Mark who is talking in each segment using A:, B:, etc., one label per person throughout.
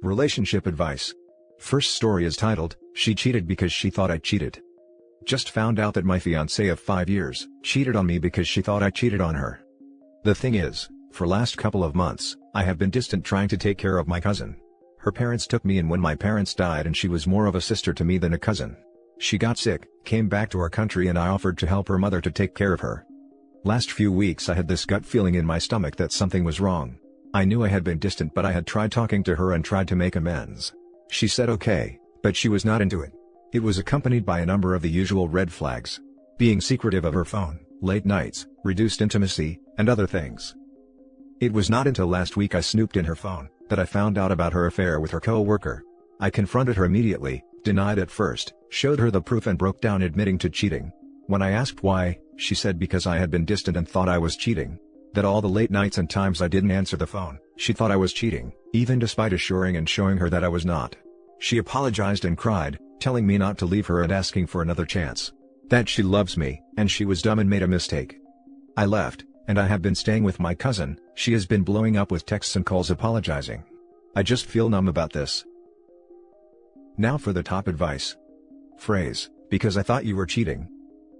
A: Relationship advice. First story is titled, She Cheated Because She Thought I Cheated. Just found out that my fiancée of 5 years cheated on me because she thought I cheated on her. The thing is, for last couple of months, I have been distant trying to take care of my cousin. Her parents took me in when my parents died and she was more of a sister to me than a cousin. She got sick, came back to our country and I offered to help her mother to take care of her. Last few weeks I had this gut feeling in my stomach that something was wrong. I knew I had been distant but I had tried talking to her and tried to make amends. She said okay, but she was not into it. It was accompanied by a number of the usual red flags. Being secretive of her phone, late nights, reduced intimacy, and other things. It was not until last week I snooped in her phone that I found out about her affair with her co-worker. I confronted her immediately, denied at first, showed her the proof and broke down admitting to cheating. When I asked why, she said because I had been distant and thought I was cheating. That all the late nights and times I didn't answer the phone, she thought I was cheating, even despite assuring and showing her that I was not. She apologized and cried, telling me not to leave her and asking for another chance. That she loves me, and she was dumb and made a mistake. I left, and I have been staying with my cousin. She has been blowing up with texts and calls apologizing. I just feel numb about this. Now for the top advice. Phrase, because I thought you were cheating.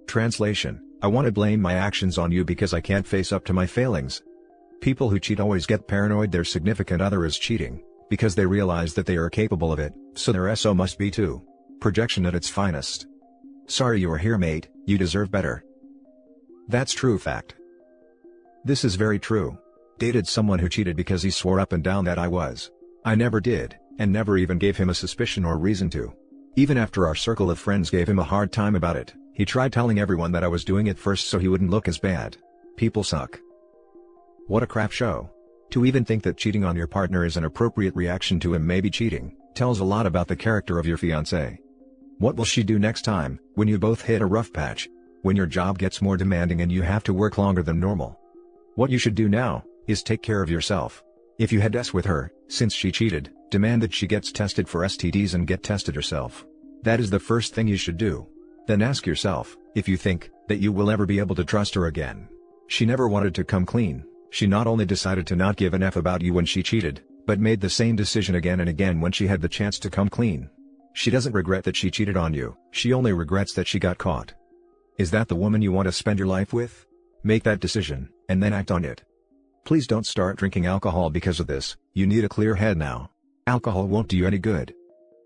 A: Translation, I want to blame my actions on you because I can't face up to my failings. People who cheat always get paranoid their significant other is cheating, because they realize that they are capable of it, so their SO must be too. Projection at its finest. Sorry you are here mate, you deserve better. That's true fact. This is very true. Dated someone who cheated because he swore up and down that I was. I never did, and never even gave him a suspicion or reason to. Even after our circle of friends gave him a hard time about it, he tried telling everyone that I was doing it first so he wouldn't look as bad. People suck. What a crap show. To even think that cheating on your partner is an appropriate reaction to him maybe cheating, tells a lot about the character of your fiancé. What will she do next time, when you both hit a rough patch? When your job gets more demanding and you have to work longer than normal? What you should do now, is take care of yourself. If you had sex with her, since she cheated, demand that she gets tested for STDs and get tested herself. That is the first thing you should do. Then ask yourself, if you think, that you will ever be able to trust her again. She never wanted to come clean. She not only decided to not give an F about you when she cheated, but made the same decision again and again when she had the chance to come clean. She doesn't regret that she cheated on you, she only regrets that she got caught. Is that the woman you want to spend your life with? Make that decision, and then act on it. Please don't start drinking alcohol because of this. You need a clear head now. Alcohol won't do you any good.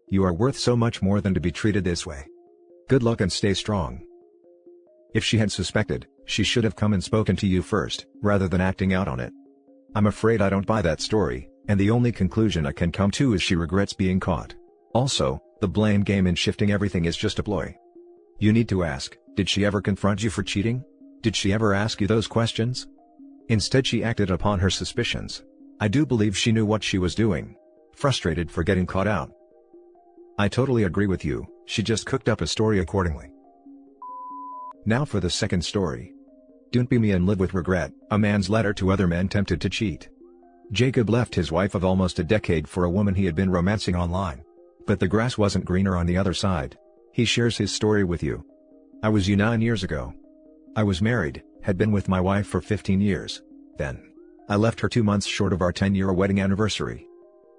A: You are worth so much more than to be treated this way. Good luck and stay strong. If she had suspected, she should have come and spoken to you first, rather than acting out on it. I'm afraid I don't buy that story, and the only conclusion I can come to is she regrets being caught. Also, the blame game and shifting everything is just a ploy. You need to ask, did she ever confront you for cheating? Did she ever ask you those questions? Instead she acted upon her suspicions. I do believe she knew what she was doing. Frustrated for getting caught out. I totally agree with you, she just cooked up a story accordingly. Now for the second story. Don't be me and live with regret, a man's letter to other men tempted to cheat. Jacob left his wife of almost a decade for a woman he had been romancing online. But the grass wasn't greener on the other side. He shares his story with you. I was 9 years ago. I was married, had been with my wife for 15 years. Then, I left her 2 months short of our 10-year wedding anniversary.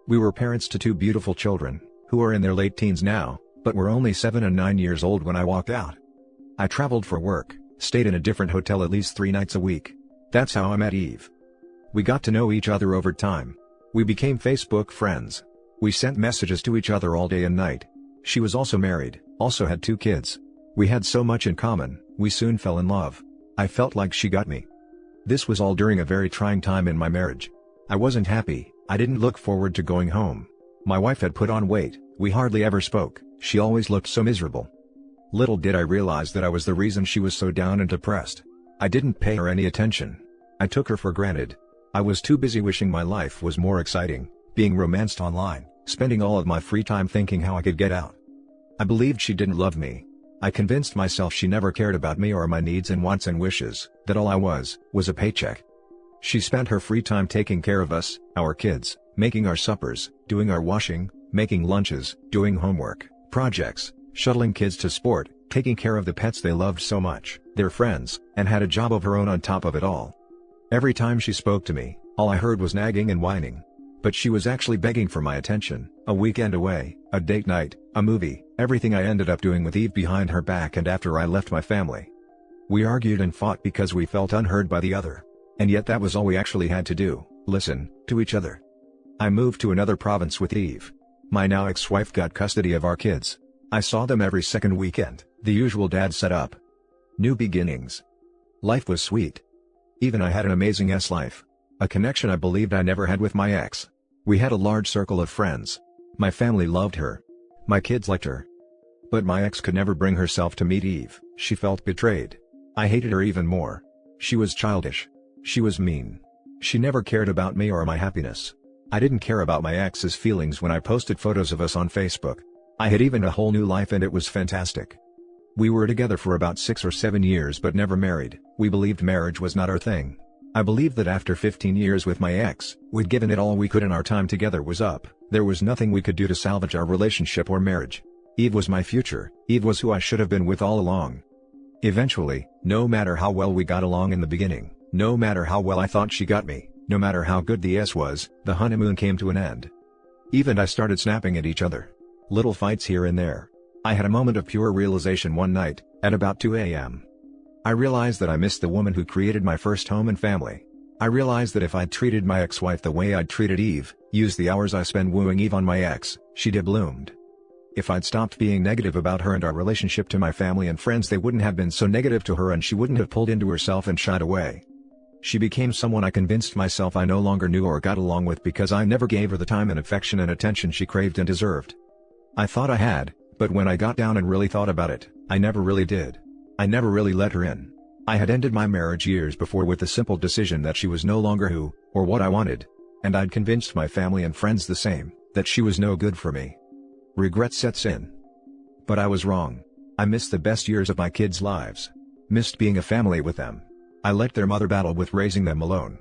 A: We were parents to 2 beautiful children, who are in their late teens now, but were only 7 and 9 years old when I walked out. I traveled for work, stayed in a different hotel at least 3 nights a week. That's how I met Eve. We got to know each other over time. We became Facebook friends. We sent messages to each other all day and night. She was also married, also had 2 kids. We had so much in common, we soon fell in love. I felt like she got me. This was all during a very trying time in my marriage. I wasn't happy, I didn't look forward to going home. My wife had put on weight, we hardly ever spoke, she always looked so miserable. Little did I realize that I was the reason she was so down and depressed. I didn't pay her any attention. I took her for granted. I was too busy wishing my life was more exciting, being romanced online, spending all of my free time thinking how I could get out. I believed she didn't love me. I convinced myself she never cared about me or my needs and wants and wishes, that all I was a paycheck. She spent her free time taking care of us, our kids, making our suppers, doing our washing, making lunches, doing homework, projects, shuttling kids to sport, taking care of the pets they loved so much, their friends, and had a job of her own on top of it all. Every time she spoke to me, all I heard was nagging and whining. But she was actually begging for my attention, a weekend away, a date night, a movie, everything I ended up doing with Eve behind her back and after I left my family. We argued and fought because we felt unheard by the other. And yet that was all we actually had to do, listen to each other. I moved to another province with Eve. My now ex-wife got custody of our kids. I saw them every second weekend, the usual dad setup. New beginnings. Life was sweet. Even I had an amazing life. A connection I believed I never had with my ex. We had a large circle of friends. My family loved her. My kids liked her. But my ex could never bring herself to meet Eve. She felt betrayed. I hated her even more. She was childish. She was mean. She never cared about me or my happiness. I didn't care about my ex's feelings when I posted photos of us on Facebook. I had even a whole new life and it was fantastic. We were together for about 6 or 7 years but never married. We believed marriage was not our thing. I believed that after 15 years with my ex, we'd given it all we could and our time together was up. There was nothing we could do to salvage our relationship or marriage. Eve was my future. Eve was who I should have been with all along. Eventually, no matter how well we got along in the beginning, no matter how well I thought she got me, no matter how good the was, the honeymoon came to an end. Eve and I started snapping at each other. Little fights here and there. I had a moment of pure realization one night, at about 2 a.m. I realized that I missed the woman who created my first home and family. I realized that if I'd treated my ex-wife the way I'd treated Eve, used the hours I spend wooing Eve on my ex, she'd have bloomed. If I'd stopped being negative about her and our relationship to my family and friends, they wouldn't have been so negative to her and she wouldn't have pulled into herself and shied away. She became someone I convinced myself I no longer knew or got along with because I never gave her the time and affection and attention she craved and deserved. I thought I had, but when I got down and really thought about it, I never really did. I never really let her in. I had ended my marriage years before with the simple decision that she was no longer who, or what I wanted. And I'd convinced my family and friends the same, that she was no good for me. Regret sets in. But I was wrong. I missed the best years of my kids' lives. Missed being a family with them. I let their mother battle with raising them alone.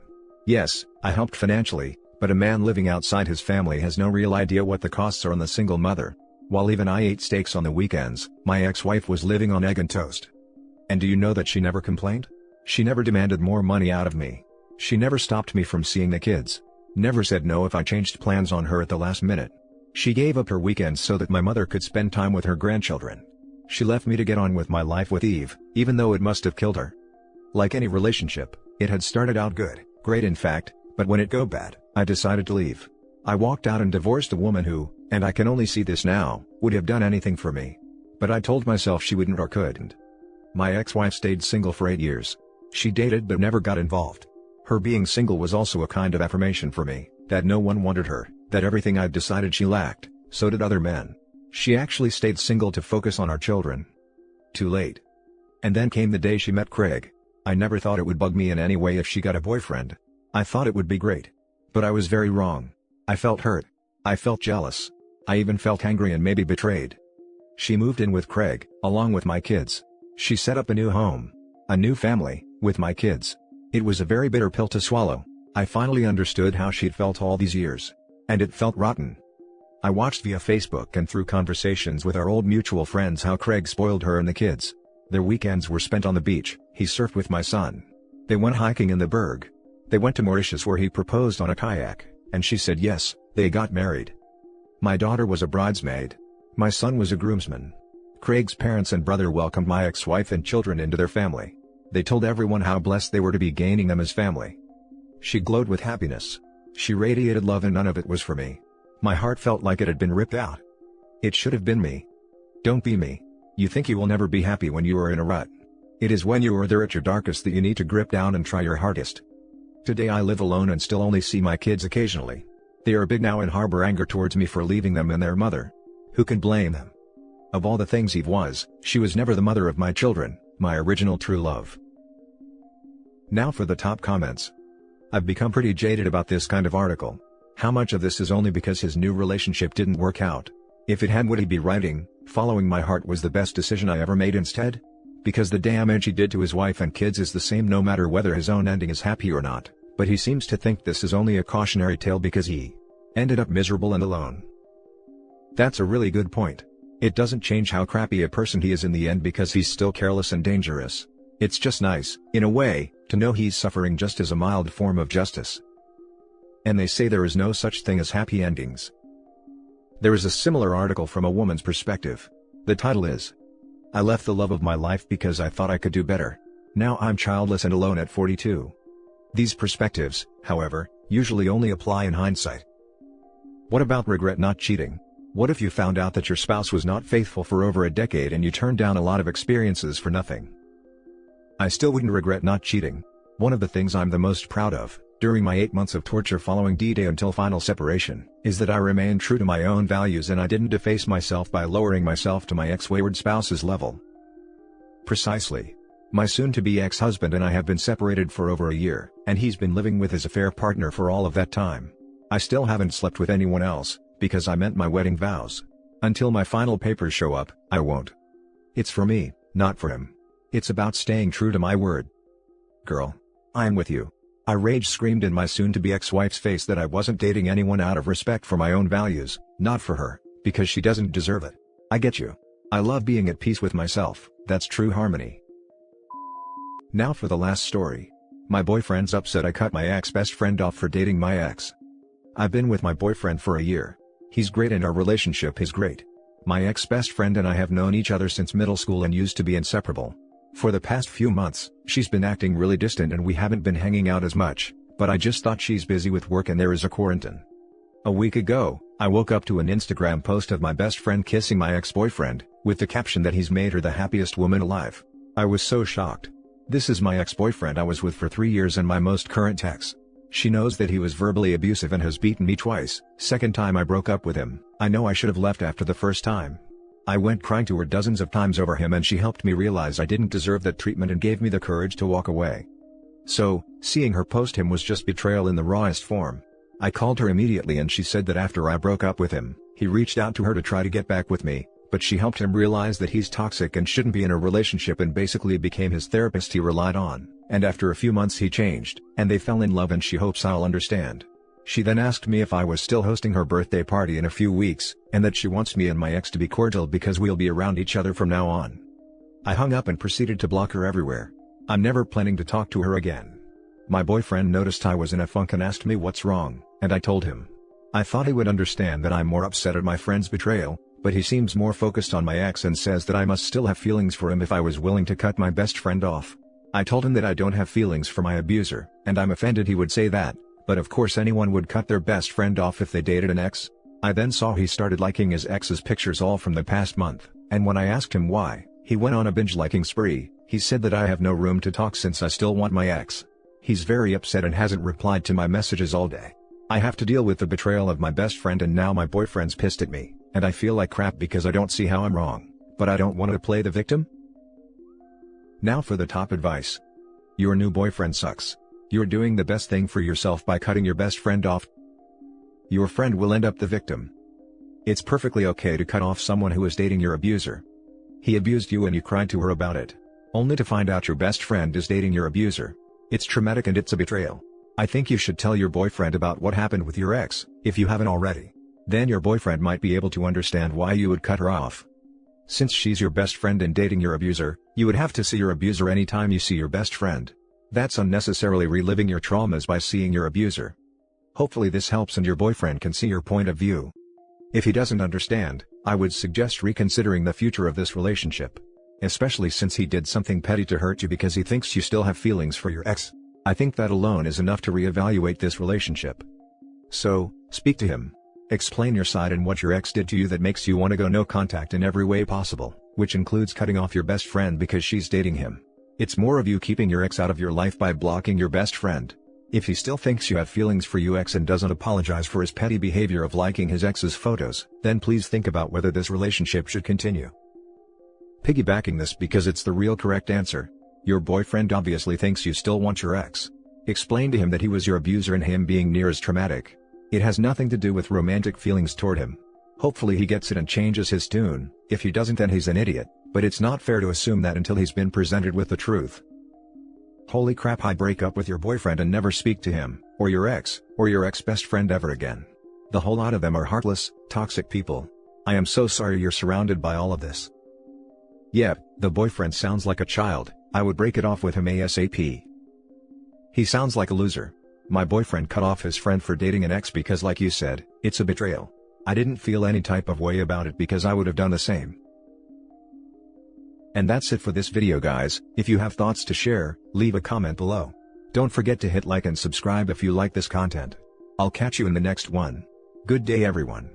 A: Yes, I helped financially, but a man living outside his family has no real idea what the costs are on the single mother. While even I ate steaks on the weekends, my ex-wife was living on egg and toast. And do you know that she never complained? She never demanded more money out of me. She never stopped me from seeing the kids. Never said no if I changed plans on her at the last minute. She gave up her weekends so that my mother could spend time with her grandchildren. She left me to get on with my life with Eve, even though it must have killed her. Like any relationship, it had started out good, great in fact, but when it go bad, I decided to leave. I walked out and divorced a woman who, and I can only see this now, would have done anything for me. But I told myself she wouldn't or couldn't. My ex-wife stayed single for 8 years. She dated but never got involved. Her being single was also a kind of affirmation for me, that no one wanted her, that everything I'd decided she lacked, so did other men. She actually stayed single to focus on our children. Too late. And then came the day she met Craig. I never thought it would bug me in any way if she got a boyfriend. I thought it would be great. But I was very wrong. I felt hurt. I felt jealous. I even felt angry and maybe betrayed. She moved in with Craig, along with my kids. She set up a new home. A new family, with my kids. It was a very bitter pill to swallow. I finally understood how she'd felt all these years. And it felt rotten. I watched via Facebook and through conversations with our old mutual friends how Craig spoiled her and the kids. Their weekends were spent on the beach, he surfed with my son. They went hiking in the Berg. They went to Mauritius where he proposed on a kayak, and she said yes. They got married. My daughter was a bridesmaid. My son was a groomsman. Craig's parents and brother welcomed my ex-wife and children into their family. They told everyone how blessed they were to be gaining them as family. She glowed with happiness. She radiated love and none of it was for me. My heart felt like it had been ripped out. It should have been me. Don't be me. You think you will never be happy when you are in a rut. It is when you are there at your darkest that you need to grip down and try your hardest. Today I live alone and still only see my kids occasionally. They are big now and harbor anger towards me for leaving them and their mother. Who can blame them? Of all the things Eve was, she was never the mother of my children, my original true love. Now for the top comments. I've become pretty jaded about this kind of article. How much of this is only because his new relationship didn't work out? If it had, would he be writing, following my heart was the best decision I ever made instead? Because the damage he did to his wife and kids is the same no matter whether his own ending is happy or not, but he seems to think this is only a cautionary tale because he ended up miserable and alone. That's a really good point. It doesn't change how crappy a person he is in the end because he's still careless and dangerous. It's just nice, in a way, to know he's suffering just as a mild form of justice. And they say there is no such thing as happy endings. There is a similar article from a woman's perspective. The title is, "I left the love of my life because I thought I could do better. Now I'm childless and alone at 42. These perspectives, however, usually only apply in hindsight. What about regret not cheating? What if you found out that your spouse was not faithful for over a decade and you turned down a lot of experiences for nothing? I still wouldn't regret not cheating. One of the things I'm the most proud of, during my 8 months of torture following D-Day until final separation, is that I remained true to my own values and I didn't deface myself by lowering myself to my ex-wayward spouse's level." Precisely. My soon-to-be ex-husband and I have been separated for over a year, and he's been living with his affair partner for all of that time. I still haven't slept with anyone else, because I meant my wedding vows. Until my final papers show up, I won't. It's for me, not for him. It's about staying true to my word. Girl. I'm with you. I rage-screamed in my soon-to-be ex-wife's face that I wasn't dating anyone out of respect for my own values, not for her, because she doesn't deserve it. I get you. I love being at peace with myself, that's true harmony. Now for the last story. My boyfriend's upset I cut my ex-best friend off for dating my ex. I've been with my boyfriend for a year. He's great and our relationship is great. My ex-best friend and I have known each other since middle school and used to be inseparable. For the past few months, she's been acting really distant and we haven't been hanging out as much, but I just thought she's busy with work and there is a quarantine. A week ago, I woke up to an Instagram post of my best friend kissing my ex-boyfriend, with the caption that he's made her the happiest woman alive. I was so shocked. This is my ex-boyfriend I was with for 3 years and my most current ex. She knows that he was verbally abusive and has beaten me twice. Second time I broke up with him. I know I should have left after the first time. I went crying to her dozens of times over him and she helped me realize I didn't deserve that treatment and gave me the courage to walk away. So, seeing her post him was just betrayal in the rawest form. I called her immediately and she said that after I broke up with him, he reached out to her to try to get back with me, but she helped him realize that he's toxic and shouldn't be in a relationship and basically became his therapist he relied on, and after a few months he changed, and they fell in love and she hopes I'll understand. She then asked me if I was still hosting her birthday party in a few weeks, and that she wants me and my ex to be cordial because we'll be around each other from now on. I hung up and proceeded to block her everywhere. I'm never planning to talk to her again. My boyfriend noticed I was in a funk and asked me what's wrong, and I told him. I thought he would understand that I'm more upset at my friend's betrayal, but he seems more focused on my ex and says that I must still have feelings for him if I was willing to cut my best friend off. I told him that I don't have feelings for my abuser, and I'm offended he would say that, but of course anyone would cut their best friend off if they dated an ex. I then saw he started liking his ex's pictures all from the past month, and when I asked him why, he went on a binge liking spree. He said that I have no room to talk since I still want my ex. He's very upset and hasn't replied to my messages all day. I have to deal with the betrayal of my best friend and now my boyfriend's pissed at me, and I feel like crap because I don't see how I'm wrong, but I don't want to play the victim. Now for the top advice. Your new boyfriend sucks. You're doing the best thing for yourself by cutting your best friend off. Your friend will end up the victim. It's perfectly okay to cut off someone who is dating your abuser. He abused you and you cried to her about it, only to find out your best friend is dating your abuser. It's traumatic and it's a betrayal. I think you should tell your boyfriend about what happened with your ex, if you haven't already. Then your boyfriend might be able to understand why you would cut her off. Since she's your best friend and dating your abuser, you would have to see your abuser anytime you see your best friend. That's unnecessarily reliving your traumas by seeing your abuser. Hopefully this helps and your boyfriend can see your point of view. If he doesn't understand, I would suggest reconsidering the future of this relationship. Especially since he did something petty to hurt you because he thinks you still have feelings for your ex. I think that alone is enough to reevaluate this relationship. So, speak to him. Explain your side and what your ex did to you that makes you want to go no contact in every way possible, which includes cutting off your best friend because she's dating him. It's more of you keeping your ex out of your life by blocking your best friend. If he still thinks you have feelings for your ex and doesn't apologize for his petty behavior of liking his ex's photos, then please think about whether this relationship should continue. Piggybacking this because it's the real correct answer. Your boyfriend obviously thinks you still want your ex. Explain to him that he was your abuser and him being near is traumatic. It has nothing to do with romantic feelings toward him. Hopefully he gets it and changes his tune. If he doesn't, then he's an idiot, but it's not fair to assume that until he's been presented with the truth. Holy crap, I break up with your boyfriend and never speak to him, or your ex best friend ever again. The whole lot of them are heartless, toxic people. I am so sorry you're surrounded by all of this. Yep, the boyfriend sounds like a child. I would break it off with him ASAP. He sounds like a loser. My boyfriend cut off his friend for dating an ex because, like you said, it's a betrayal. I didn't feel any type of way about it because I would have done the same. And that's it for this video, guys. If you have thoughts to share, leave a comment below. Don't forget to hit like and subscribe if you like this content. I'll catch you in the next one. Good day, everyone.